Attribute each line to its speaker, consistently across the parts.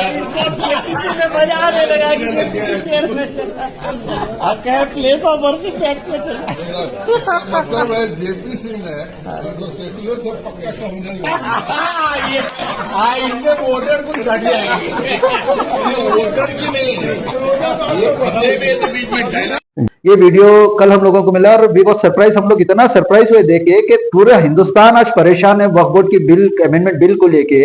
Speaker 1: किसी में मजा आने लगा कि प्लेस ऑफ वर्शिप एक्ट में
Speaker 2: मतलब है जेपी सिंह ने तो सेकुलर से पक्का समझेगा।
Speaker 1: इनके वोटर कुछ घट जाएंगे,
Speaker 2: वोटर की नहीं, ये पसे में तो बीच में डायना।
Speaker 3: ये वीडियो कल हम लोगों को मिला और वी बहुत सरप्राइज, हम लोग इतना सरप्राइज हुए देखे कि पूरा हिंदुस्तान आज परेशान है वक्फ बोर्ड की बिल, अमेंडमेंट बिल को लेके।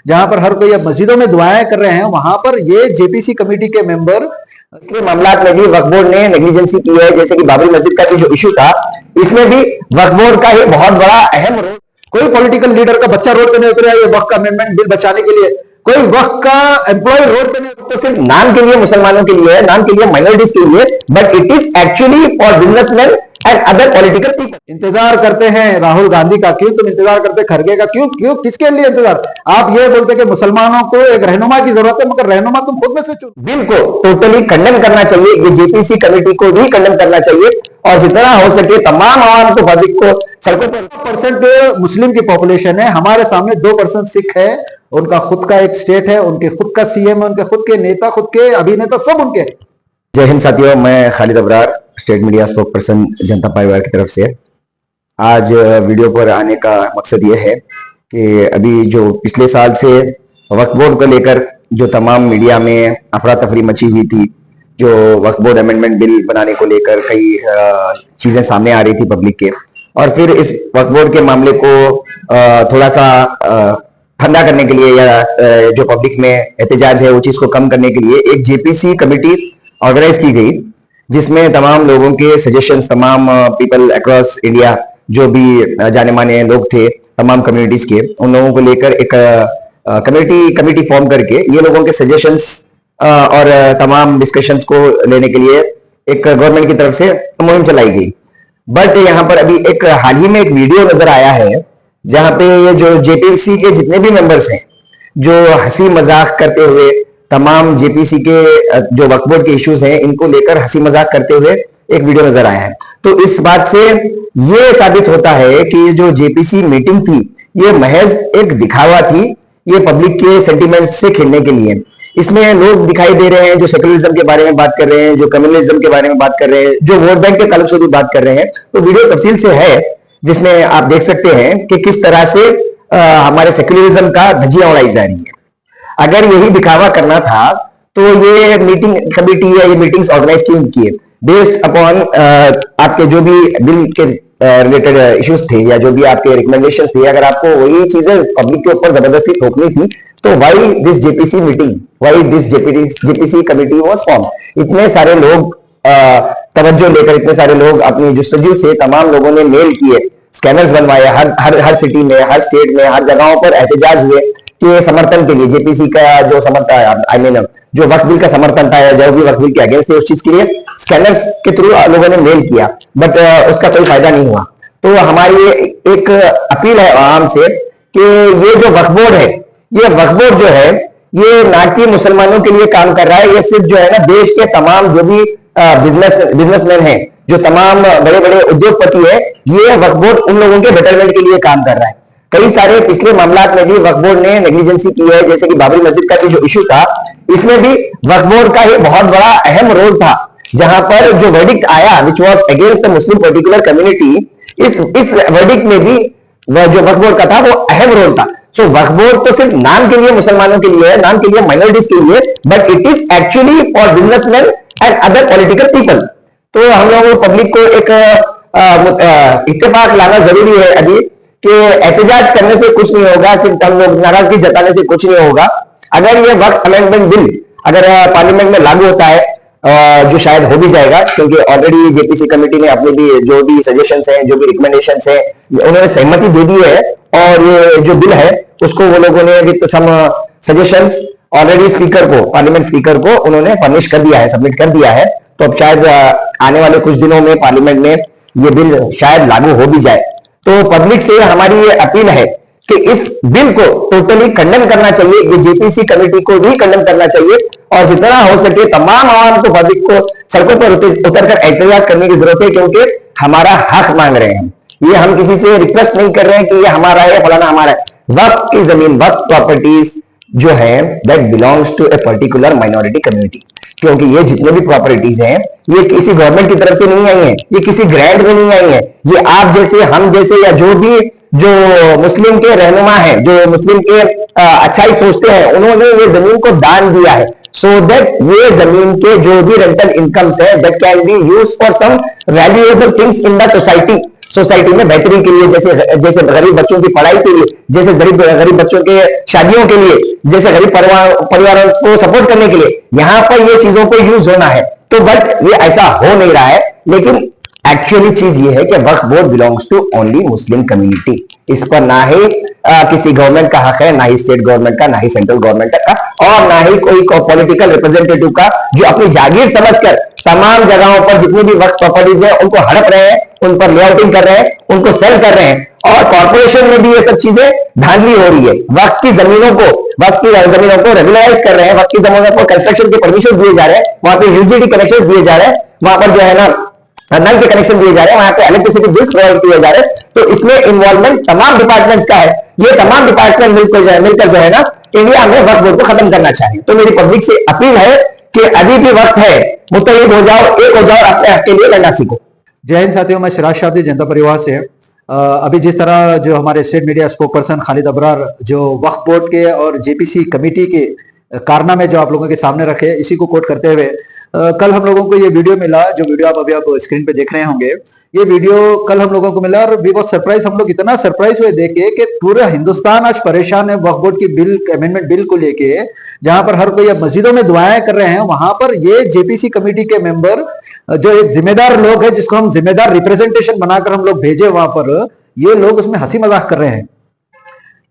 Speaker 3: जहां पर हर कोई अब मस्जिदों में दुआएं कर रहे हैं, वहां पर ये जेपीसी कमेटी के मेंबर
Speaker 4: इसके मामला में भी वक्फ बोर्ड ने नेग्लिजेंसी की है। जैसे कि बाबरी मस्जिद का जो इशू था, इसमें भी वक्फ बोर्ड का ही बहुत बड़ा अहम रोल।
Speaker 3: कोई पॉलिटिकल लीडर का बच्चा रोड पे नहीं उतरा ये वक्फ का अमेंडमेंट बिल बचाने के लिए, कोई वक्फ का एम्प्लॉय रोड पे नहीं,
Speaker 4: तो सिर्फ नाम के लिए मुसलमानों के लिए, नाम के लिए माइनॉरिटीज के लिए, but it is actually for businessman and other political people.
Speaker 3: इंतजार करते हैं राहुल गांधी का, क्यों तुम इंतजार करते खड़गे का, क्यों क्यों किसके लिए इंतजार? आप ये बोलते कि मुसलमानों को एक रहनुमा की जरूरत है, मगर रहनुमा तुम खुद में से चुनो।
Speaker 4: बिल को टोटली कंडेम करना चाहिए, ये जेपीसी कमेटी को भी कंडेम करना चाहिए और जितना हो सके तमाम आवाम को, पब्लिक को सड़कों पर।
Speaker 3: % मुस्लिम की पॉपुलेशन है, हमारे सामने 2% सिख है, उनका खुद का एक स्टेट है, उनके खुद का सीएम है, उनके खुद के नेता, खुद के अभिनेता सब उनके।
Speaker 4: जय हिंद साथियों, मैं Khalid Abrar, state media spoke person जनता परिवार की तरफ से। आज वीडियो पर आने का मकसद ये है कि अभी जो पिछले साल से वक्फ बोर्ड को लेकर जो तमाम मीडिया में अफरा तफरी मची हुई थी, जो वक्फ बोर्ड अमेंडमेंट बिल बनाने को लेकर कई चीजें सामने आ रही थी पब्लिक के, और फिर इस वक्फ बोर्ड के मामले को थोड़ा सा ठंडा करने के लिए या जो पब्लिक में एहतजाज है वो चीज को कम करने के लिए एक जेपीसी कमेटी ऑर्गेनाइज की गई, जिसमें तमाम लोगों के सजेशंस, तमाम पीपल अक्रॉस इंडिया जो भी जाने माने लोग थे तमाम कम्युनिटीज के, उन लोगों को लेकर एक कमेटी फॉर्म करके ये लोगों के सजेशंस और तमाम डिस्कशंस को लेने के लिए एक गवर्नमेंट की तरफ से मुहिम चलाई गई। बट यहाँ पर अभी एक हाल ही में एक वीडियो नजर आया है जहां पे ये जो जेपीसी के जितने भी मेंबर्स हैं, जो हंसी मजाक करते हुए तमाम जेपीसी के जो वक्फ बोर्ड के इश्यूज हैं इनको लेकर हंसी मजाक करते हुए एक वीडियो नजर आया है। तो इस बात से ये साबित होता है कि जो जेपीसी मीटिंग थी ये महज एक दिखावा थी, ये पब्लिक के सेंटिमेंट से खेलने के लिए। इसमें लोग दिखाई दे रहे हैं जो सेकुलरिज्म के बारे में बात कर रहे हैं, जो कम्युनलिज्म के बारे में बात कर रहे हैं, जो वोट बैंक के ताल्लुक से भी बात कर रहे हैं। तो वीडियो तफसील से है जिसमें आप देख सकते हैं कि किस तरह से हमारे सेकुलरिज्म का धज्जियां उड़ाई जा रही है। अगर यही दिखावा करना था तो ये मीटिंग कमेटी या ये मीटिंग्स ऑर्गेनाइज क्यों किए? बेस्ड अपॉन आपके जो भी बिल के रिलेटेड इश्यूज थे या जो भी आपके रिकमेंडेशंस थे, अगर आपको वही चीजें पब्लिक के ऊपर जबरदस्ती थोपनी थी तो why this JPC meeting, why this JPC committee was form? इतने सारे लोग तवज्जो लेकर, इतने सारे लोग अपनी जुस्तजू से तमाम लोगों ने मेल किए, स्कैनर्स बनवाए, हर सिटी में, हर स्टेट में, हर जगहों पर एहतजाज हुए कि समर्थन के लिए जेपीसी का जो समर्थन, आई मीन जो वक्फ बिल का समर्थन था या जो भी वक्फ बिल के अगेंस्ट थे, उस चीज के लिए स्कैनर्स के थ्रू लोगों ने मेल किया, बट उसका कोई फायदा नहीं हुआ। तो हमारी एक अपील है आवाम से कि ये जो वक्फ बोर्ड है, ये वक्फ बोर्ड जो है ये ना कि मुसलमानों के लिए काम कर रहा है, ये सिर्फ जो है ना देश के तमाम जो भी बिजनेसमैन हैं, जो तमाम बड़े बड़े उद्योगपति है, ये वक्फ बोर्ड उन लोगों के बेटरमेंट के लिए काम कर रहा है। कई सारे पिछले मामला में भी वक्फ बोर्ड ने नेग्लिजेंसी की है। जैसे कि बाबरी मस्जिद का जो इशू था, इसमें भी वक्फ बोर्ड का ही बहुत बड़ा अहम रोल था, जहां पर जो वर्डिक्ट आया which was against the Muslim particular community, इस वर्डिक्ट में भी जो वक्फ बोर्ड का था वो अहम रोल था। सो वक्फ बोर्ड तो सिर्फ नाम के लिए मुसलमानों के लिए है, नाम के लिए माइनॉरिटीज के लिए, but it is actually for businessman and other political people. तो हम लोगों को पब्लिक को एक इत्तेफाक लाना जरूरी है अभी कि एहतजाज करने से कुछ नहीं होगा, सिर्फ हम लोग नाराजगी जताने से कुछ नहीं होगा। अगर ये वक्फ अमेंडमेंट बिल अगर पार्लियामेंट में लागू होता है, जो शायद हो भी जाएगा, क्योंकि ऑलरेडी जेपीसी कमेटी ने अपने भी जो भी सजेशंस हैं, जो भी रिकमेंडेशंस हैं, उन्होंने सहमति दे दी है, और ये जो बिल है उसको वो लोगों ने with some suggestions already speaker को, पार्लियामेंट स्पीकर को उन्होंने फर्निश कर दिया है, सबमिट कर दिया है। तो अब शायद आने वाले कुछ दिनों में पार्लियामेंट में ये बिल शायद लागू हो भी जाए। तो पब्लिक से हमारी ये अपील है कि इस बिल को टोटली कंडेम करना चाहिए, ये जेपीसी कमेटी को भी कंडेम करना चाहिए, और जितना हो सके तमाम आवाम को, पब्लिक को सड़कों पर उतरकर एहतजाज करने की जरूरत है, क्योंकि हमारा हक मांग रहे हैं। ये हम किसी से रिक्वेस्ट नहीं कर रहे हैं कि ये हमारा है, फलाना हमारा है। वक्फ की जमीन, वक्फ प्रॉपर्टीज जो है that belongs to a particular minority community, क्योंकि ये जितने भी प्रॉपर्टीज हैं ये किसी गवर्नमेंट की तरफ से नहीं आई हैं, ये किसी ग्रांट में नहीं आई हैं, ये आप जैसे हम जैसे या जो मुस्लिम के रहनुमा है, जो मुस्लिम के अच्छाई सोचते हैं, उन्होंने ये जमीन को दान दिया है, सो दैट ये जमीन के जो भी रेंटल इनकम्स है that can be use for some valuable things in the society में बेहतरी के लिए, जैसे गरीब बच्चों की पढ़ाई के लिए, जैसे गरीब बच्चों के शादियों के लिए, जैसे गरीब परिवारों को सपोर्ट करने के लिए यहां पर ये चीजों को यूज होना है। तो बट ये ऐसा हो नहीं रहा है, लेकिन एक्चुअली चीज ये है कि Waqf board belongs to only Muslim community. इस पर ना ही किसी गवर्नमेंट का हक है, ना ही स्टेट गवर्नमेंट का, ना ही सेंट्रल गवर्नमेंट का, और ना ही कोई पॉलिटिकल रिप्रेजेंटेटिव का, जो अपनी जागीर समझकर तमाम जगहों पर जितनी भी वक्फ प्रॉपर्टीज है उनको हड़प रहे हैं, उन पर लेआउटिंग कर रहे हैं, उनको सेल कर रहे हैं, और कॉर्पोरेशन में भी ये सब चीजें धांधली हो रही है। वक्फ की जमीनों को रेगुलराइज कर रहे हैं, वक्फ की जमीनों को कंस्ट्रक्शन के परमिशन दिए जा रहे हैं, वहां पे यूजीडी कनेक्शन दिए जा रहे हैं, वहां पर जो है ना नल के कनेक्शन दिए जा रहे हैं, वहां पे इलेक्ट्रिसिटी बिल्स प्रोवाइड किए जा रहे हैं। तो इसमें इन्वॉल्वमेंट तमाम डिपार्टमेंट्स का है। ये तमाम डिपार्टमेंट मिलकर जो है ना इंडिया में वक्फ बोर्ड को खत्म करना चाहिए। तो मेरी पब्लिक से अपील है कि अभी भी वक्त है, मुत्तहिद हो जाओ, एक हो जाओ, अपने हक के लिए लड़ना सीखो।
Speaker 3: जय हिंद साथियों, मैं सिराज शादी जनता परिवार से। अभी जिस तरह जो हमारे state media spoke person Khalid Abrar जो वक्फ बोर्ड के और जेपीसी कमेटी के कारनामे जो आप लोगों के सामने रखे, इसी को कोट करते हुए कल हम लोगों को ये वीडियो मिला, जो वीडियो आप अभी स्क्रीन पे देख रहे होंगे, ये वीडियो कल हम लोगों को मिला और वी वॉज सरप्राइज। हम लोग इतना सरप्राइज हुए देख के कि पूरा हिंदुस्तान आज परेशान है वक्फ बोर्ड की अमेंडमेंट बिल को लेके, जहां पर हर कोई अब मस्जिदों में दुआएं कर रहे हैं, वहां पर ये जेपीसी कमेटी के मेंबर जो एक जिम्मेदार लोग है, जिसको हम जिम्मेदार रिप्रेजेंटेशन बनाकर हम लोग भेजे वहां पर, ये लोग उसमें हंसी मजाक कर रहे हैं।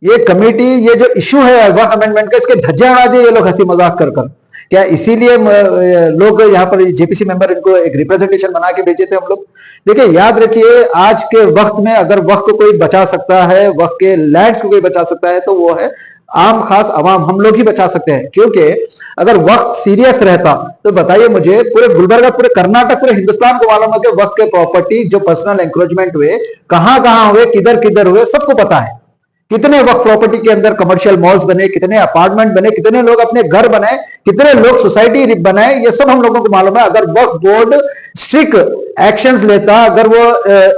Speaker 3: ये कमेटी, ये जो इश्यू है वक्फ अमेंडमेंट का, इसके धज्जे उड़ा दिए ये लोग हंसी मजाक कर। क्या इसीलिए लोग यहाँ पर जेपीसी मेंबर इनको एक रिप्रेजेंटेशन बना के भेजे थे हम लोग? देखिए, याद रखिए, आज के वक्त में अगर वक्त को कोई बचा सकता है, वक्त के लैंड्स को कोई बचा सकता है, तो वो है आम खास अवाम, हम लोग ही बचा सकते हैं। क्योंकि अगर वक्त सीरियस रहता तो बताइए मुझे, पूरे गुलबर्गा, पूरे कर्नाटक, पूरे हिंदुस्तान को मालूम है कि वक्त के प्रॉपर्टी जो पर्सनल एंक्रोचमेंट हुए, कहां हुए, किधर हुए, सबको पता है। कितने वक्त प्रॉपर्टी के अंदर कमर्शियल मॉल्स बने, कितने अपार्टमेंट बने, कितने लोग अपने घर बनाए, कितने लोग सोसाइटी बनाए, ये सब हम लोगों को मालूम है। अगर वक्फ बोर्ड स्ट्रिक्ट एक्शंस लेता, अगर वो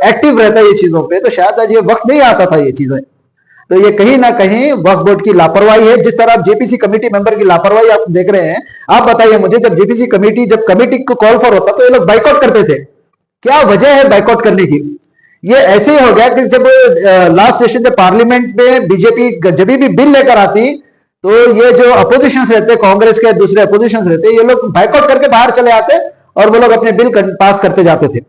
Speaker 3: एक्टिव रहता ये चीजों पे, तो शायद आज ये वक्त नहीं आता था ये चीजें। तो ये कहीं ना कहीं वक्फ बोर्ड की लापरवाही है। जिस तरह आप जेपीसी कमेटी मेंबर की लापरवाही आप देख रहे हैं, आप बताइए मुझे, जब जेपीसी कमेटी, जब कमेटी को कॉल फॉर होता तो ये लोग बाइकआउट करते थे। क्या वजह है बाइकआउट करने की? ये ऐसे ही हो गया कि जब लास्ट सेशन जब पार्लियामेंट में बीजेपी जब भी बिल लेकर आती, तो ये जो अपोजिशन रहते, कांग्रेस के दूसरे अपोजिशन रहते, ये लोग बाइकआउट करके बाहर चले आते और वो लोग अपने बिल पास करते जाते थे।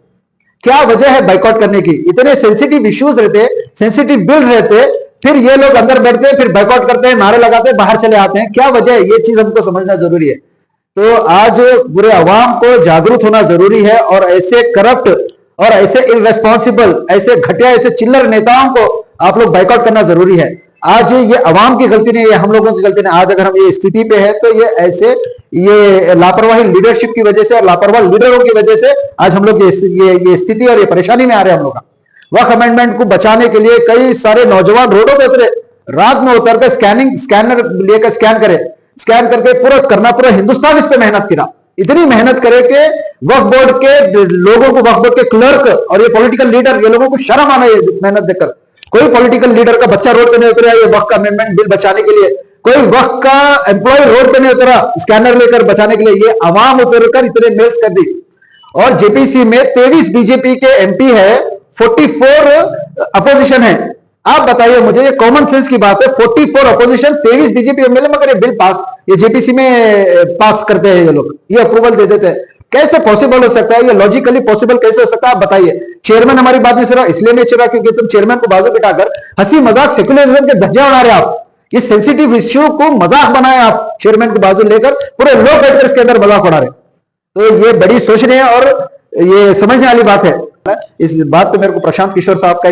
Speaker 3: क्या वजह है बाइकआउट करने की? इतने सेंसिटिव इश्यूज रहते, सेंसिटिव बिल रहते, फिर ये लोग अंदर बैठते, फिर बाइकआउट करते हैं, नारे लगाते हैं, बाहर चले आते हैं। क्या वजह है? ये चीज हमको समझना जरूरी है। तो आज पूरे अवाम को जागरूक होना जरूरी है, और ऐसे करप्ट और ऐसे इररेस्पॉन्सिबल, ऐसे घटिया, ऐसे चिल्लर नेताओं को आप लोग बाइकआउट करना जरूरी है। आज ये अवाम की गलती नहीं है, हम लोगों की गलती नहीं। आज अगर हम ये स्थिति पे है तो ये ऐसे ये लापरवाही लीडरशिप की वजह से और लापरवाह लीडरों की वजह से आज हम लोग ये स्थिति और ये परेशानी में आ रहे हैं हम लोग। वक्फ अमेंडमेंट को बचाने के लिए कई सारे नौजवान रोडों पे उतरे, रात में उतरकर स्कैनर लेकर स्कैन करके पूरा हिंदुस्तान इस पे मेहनत किया। इतनी मेहनत करे कि वक्फ बोर्ड के लोगों को, वक्फ बोर्ड के क्लर्क और ये पॉलिटिकल लीडर, ये लोगों को शर्म आना है मेहनत देखकर। कोई पॉलिटिकल लीडर का बच्चा रोड पे नहीं उतरा ये वक्फ अमेंडमेंट बिल बचाने के लिए, कोई वक्फ का एम्प्लॉय रोड पे नहीं उतरा स्कैनर लेकर बचाने के लिए। ये अवाम उतरकर इतने मेल्स कर दी। और जेपीसी में 23 बीजेपी के एमपी है, 44 अपोजिशन है। आप बताइए मुझे, ये कॉमन सेंस की बात है, 44 अपोजिशन, 23 बीजेपी एमएलए, मगर ये बिल पास ये जेपीसी में पास करते हैं ये लोग, ये अप्रूवल दे देते हैं। कैसे पॉसिबल हो सकता है? ये लॉजिकली पॉसिबल कैसे हो सकता है? आप बताइए। चेयरमैन हमारी बात नहीं सुन रहा, इसलिए नहीं सुन रहा क्योंकि तुम चेयरमैन को बाजू बिठाकर हंसी मजाक सेक्युलरिज्म के धज्जे उड़ा रहे आप। इस सेंसिटिव इश्यू को मजाक बनाए आप, चेयरमैन को बाजू लेकर पूरे लोग बैठकर इसके अंदर मजाक उड़ा रहे। तो ये बड़ी सोचने है और ये समझने वाली बात है। इस बात पे मेरे को प्रशांत किशोर साहब का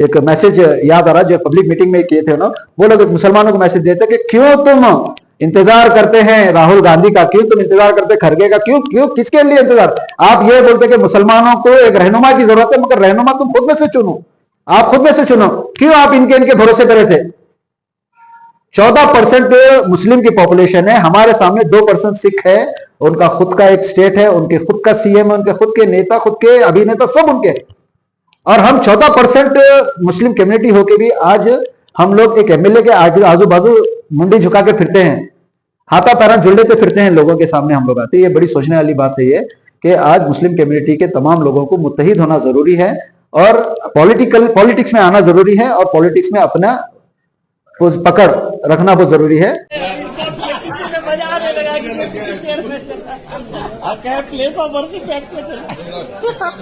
Speaker 3: एक मैसेज याद आ रहा, जो पब्लिक मीटिंग में किए थे ना, वो लोग मुसलमानों को मैसेज देते कि क्यों तुम इंतजार करते हैं राहुल गांधी का, क्यों तुम इंतजार करते हैं खड़गे का, क्यों किसके लिए इंतजार? आप ये बोलते कि मुसलमानों को एक रहनुमा की जरूरत है, मगर रहनुमा तुम खुद में से चुनो, आप खुद में से चुनो। क्यों आप इनके भरोसे पे थे? 14% मुस्लिम की पॉपुलेशन है, हमारे सामने 2% सिख है, उनका खुद का एक स्टेट है, उनके खुद का सीएम है, उनके खुद के नेता, खुद के अभिनेता सब उनके, और हम 14% मुस्लिम कम्युनिटी होके भी आज हम लोग एक एमएलए के आजू बाजू मुंडी झुका के फिरते हैं, हाथा पैरा झुलते फिरते हैं, लोगों के सामने हम लोग आते हैं। ये बड़ी सोचने वाली बात है ये कि आज मुस्लिम कम्युनिटी के तमाम लोगों को मुत्तहिद होना जरूरी है और पॉलिटिक्स में आना जरूरी है और पॉलिटिक्स में अपना पकड़ रखना बहुत जरूरी है।
Speaker 1: किसी में मजा आने लगा कि चेयरमैन आप कहे प्लेस ऑफ वर्शिप एक्ट में चले।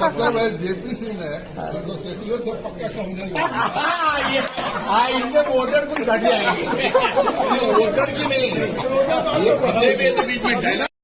Speaker 2: मतलब है जेपी सिंह ने इनको सेक्युलर से पक्का समझा
Speaker 1: इनके वोटर कुछ घट जाएंगे।
Speaker 2: वोटर की नहीं है, ये फंसे हुए थे बीच में डायलॉग